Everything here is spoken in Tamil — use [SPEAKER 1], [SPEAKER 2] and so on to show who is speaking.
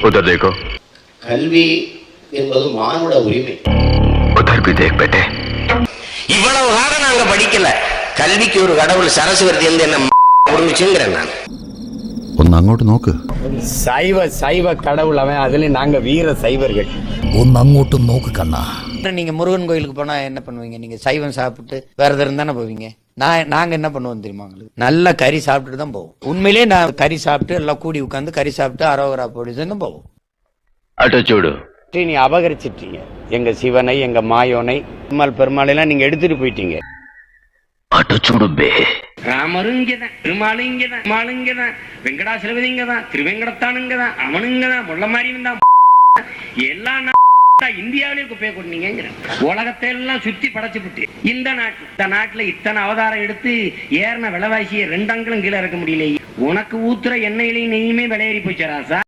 [SPEAKER 1] उधर देखो.
[SPEAKER 2] கல்வி என்பது மானுட உரிமை.
[SPEAKER 1] उधर भी देख बेटे.
[SPEAKER 3] இவ்வளவு காலம் நாங்க படிக்கல. கல்விக்கு ஒரு கடவுள் சரஸ்வதி வந்து என்ன புரிஞ்சுங்கிறேன் நான்.
[SPEAKER 4] ഒന്ന് അങ്ങോട്ട് നോക്ക്.
[SPEAKER 5] சைவ கடவுள் அவன், அதுல நாங்க வீர சைவர்கள்.
[SPEAKER 4] ഒന്ന് അങ്ങോട്ടും നോക്ക് കണ്ണാ.
[SPEAKER 6] நீங்க முருகன் கோயிலுக்கு போனா என்ன பண்ணுவீங்க? நீங்க சைவம் சாப்பிட்டு விரதம் தானே போவீங்க. நாங்க என்ன பண்ணுவோம் தெரியுமா? உங்களுக்கு நல்ல கறி சாப்பிட்டுட்டு தான் போவோம். உண்மையிலேயே நான் கறி சாப்பிட்டு எல்லாம் கூடி உட்காந்து கறி சாப்பிட்டு அரோகரா போட்டு தான் போவோம்.
[SPEAKER 1] अटो चूड़ो.
[SPEAKER 5] நீ அபகரிச்சிட்டீங்க எங்க சிவனை, எங்க மாயோனை, பெருமாள் எல்லாம் நீங்க எடுத்துட்டு போயிட்டீங்க.
[SPEAKER 1] अटो चूड़ो बे.
[SPEAKER 7] ராமரும் இங்கதான், பெருமாளும் இங்கதான், பெருமாளும் இங்கதான், வெங்கடாசலபதி இங்கதான், திருவேங்கடத்தான் இங்கதான், அவனும் இங்கதான், முள்ளமாரியும் தான். எல்லாம் இந்தியாவிலே குப்பையை கொண்டீங்க. உலகத்தை எல்லாம் சுத்தி படைச்சு விட்டு இந்த நாட்டுல இத்தனை அவதாரம் எடுத்து ஏறின விலைவாசியை 2 அங்குலம் கீழே இறக்க முடியல. உனக்கு ஊத்துற எண்ணெயிலையும் நெய்யுமே விலையேறி போச்சு ராசா.